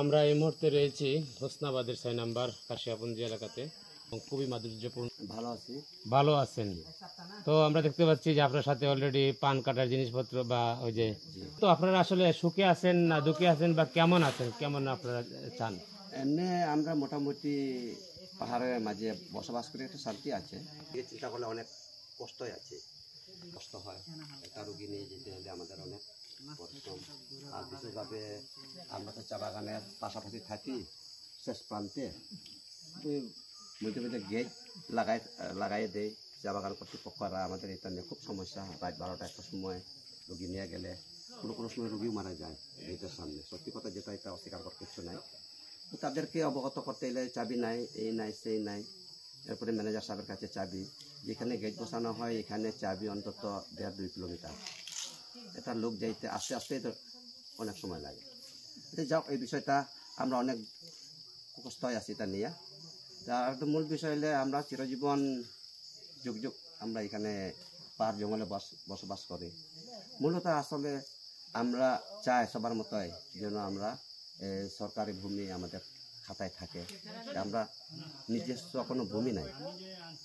আমরা এই মুহূর্তে রয়েছি হোসনাবাদের 6 নম্বর কাশিয়াপুঞ্জি এলাকাতে। খুবই মাধুর্যপূর্ণ। ভালো আছেন? তো আমরা দেখতে পাচ্ছি যে আপনার সাথে অলরেডি পান কাটার জিনিসপত্র বা ওই যে, তো আপনারা আসলে সুখে আছেন না দুঃখে আছেন বা কেমন আছেন, কেমন আপনারা চান? এমনি আমরা মোটামুটি পাহাড়ের মাঝে বসবাস করে একটা শান্তি আছে। এই চিন্তা করলে অনেক কষ্টই আছে, কষ্ট হয়। একটা রুগী নিয়ে যেতে হলে আমাদের অনেক পরিশ্রম। আর বিশেষভাবে আমরা তো চা বাগানের পাশাপাশি থাকি শেষ প্রান্তে, মধ্যে মধ্যে গেট লাগাই দেয় চা বাগান কর্তৃপক্ষরা। আমাদের এটা নিয়ে খুব সমস্যা। রাত 12টা একটা সময় রুগী নিয়ে গেলে কোনো সময় রুগীও মারা যায় গেটের সামনে। সত্যি কথা যেটা, এটা অস্বীকার করার কিছু নাই। তো তাদেরকে অবগত করতে এলে চাবি নাই, এই নাই সেই নাই। এরপরে ম্যানেজার সাহেবের কাছে চাবি, যেখানে গেট বসানো হয় এখানে চাবি অন্তত 1.5-2 কিলোমিটার। এটা লোক যাইতে আস্তে আস্তে তো অনেক সময় লাগে। যাও, এই বিষয়টা আমরা অনেক কষ্ট আছি এটা নিয়ে। তার মূল বিষয় হলে আমরা চিরজীবন যুগ যুগ আমরা এখানে পাহাড় জঙ্গলে বসবাস করি। মূলত আসলে আমরা চাই সবার মতোই যেন আমরা সরকারি ভূমি আমাদের খাতায় থাকে। আমরা নিজস্ব কোনো ভূমি নাই।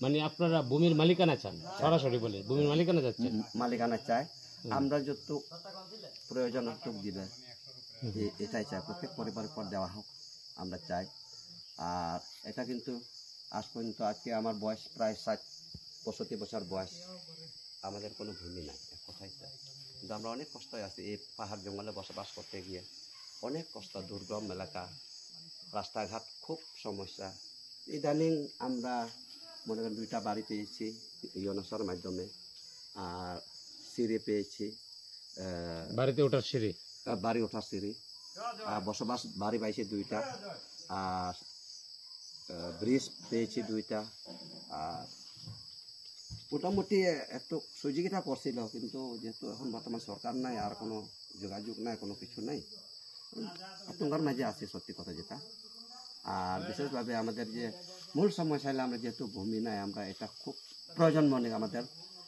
মানে আপনারা ভূমির মালিকানা চান? সরাসরি বলে ভূমির মালিকানা চাচ্ছেন? মালিকানা চাই। আমরা যতটুক প্রয়োজন ততটুক দিবে, এটাই চাই। প্রত্যেক পরিবারের পর দেওয়া হোক আমরা চাই। আর এটা কিন্তু আজ পর্যন্ত, আজকে আমার বয়স প্রায় 65 বছর বয়স, আমাদের কোনো ভূমি নাই, এক কথাই চাই। কিন্তু আমরা অনেক কষ্টই আছি এই পাহাড় জঙ্গলে বসবাস করতে গিয়ে। অনেক কষ্ট, দুর্গম এলাকা, রাস্তাঘাট খুব সমস্যা। ইদানিং আমরা মনে করেন 2টা বাড়ি পেয়েছি ইউনেস্কোর মাধ্যমে, আর সিঁড়ি পেয়েছি, বাড়িতে ওঠার সিঁড়ি, বাড়ি ওঠার সিঁড়ি, বসবাস বাড়ি পাইছি 2টা, আর ব্রিজ পেয়েছি 2টা। আর মোটামুটি একটু সহযোগিতা করছিল, কিন্তু যেহেতু এখন বর্তমান সরকার নাই, আর কোনো যোগাযোগ নাই, কোনো কিছু নাই, আতঙ্কের মাঝে আছে সত্যি কথা যেটা। আর বিশেষভাবে আমাদের যে মূল সমস্যা হলে আমরা যেহেতু ভূমি নাই, আমরা এটা খুব প্রয়োজন মনে আমাদের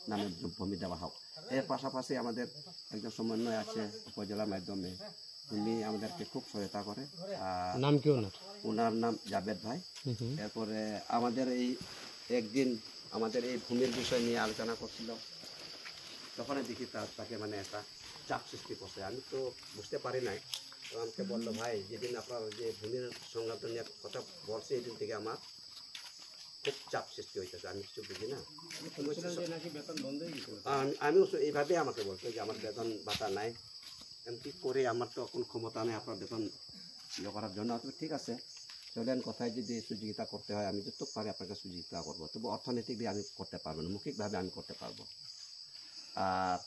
নামে ভূমি দেওয়া হোক। এর পাশাপাশি আমাদের একজন সমন্বয় আছে উপজেলার মাধ্যমে, উনি আমাদেরকে খুব সহায়তা করে। নাম কি ওনার? ওনার নাম জাবেদ ভাই। এরপরে আমাদের এই একদিন আমাদের এই ভূমির বিষয় নিয়ে আলোচনা করছিল, তখন দেখি তাকে মানে একটা চাপ সৃষ্টি করছে। আমি তো বুঝতে পারি নাই। তো আমাকে বললো, ভাই যেদিন আপনার যে ভূমির সংক্রান্ত নিয়ে কথা বলছে, এই দিন থেকে আমার খুব চাপ সৃষ্টি হয়েছে। আমি কিছু বুঝি না। আমিও এইভাবে আমাকে বলতো যে আমার বেতন ভাতা নাই, এমনি করে আমার তো এখন ক্ষমতা নেই আপনার বেতন ইয়ে করার জন্য। ঠিক আছে, চলেন, কোথায় যদি সহযোগিতা করতে হয় আমি যতটুকু পারি আপনাকে সহযোগিতা করবো, তবু অর্থনৈতিকভাবে আমি করতে পারবো না, মৌখিকভাবে আমি করতে পারবো। আর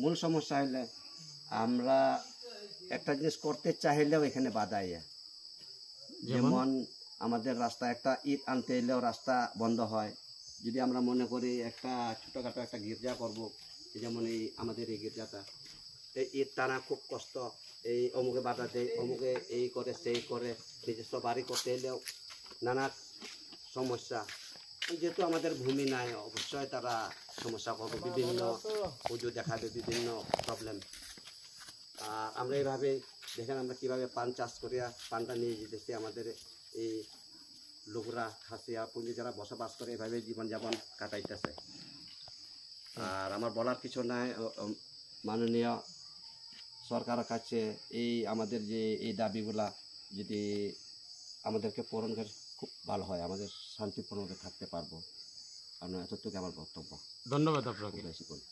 মূল সমস্যা হলে আমরা একটা জিনিস করতে চাইলেও এখানে বাধা ইয়ে। যেমন আমাদের রাস্তা, একটা ইট আনতে এলেও রাস্তা বন্ধ হয়। যদি আমরা মনে করি একটা ছোটোখাটো একটা গির্জা করব, যেমন এই আমাদের এই গির্জাটা, এই ইট টানা খুব কষ্ট। এই অমুকে বাধা দেয়, অমুকে এই করে সেই করে, নিজস্ব বাড়ি করতে এলেও নানা সমস্যা। যেহেতু আমাদের ভূমি নাই, অবশ্যই তারা সমস্যা করবে, বিভিন্ন পুজো দেখাবে, বিভিন্ন প্রবলেম। আর আমরা এইভাবে দেখেন আমরা কীভাবে পান চাষ করিয়া পানটা নিয়ে যেতেছি। আমাদের এই লোকরা খাসিয়া পুঞ্জি যারা বসবাস করে এভাবে জীবনযাপন কাটাইতেছে। আর আমার বলার কিছু নাই, মাননীয় সরকারের কাছে এই আমাদের যে এই দাবিগুলা যদি আমাদেরকে পূরণ করে খুব ভালো হয়, আমাদের শান্তিপূর্ণভাবে থাকতে পারবো। কারণ এতটুকু আমার বক্তব্য। ধন্যবাদ আপনাকে। বেশি বলবো।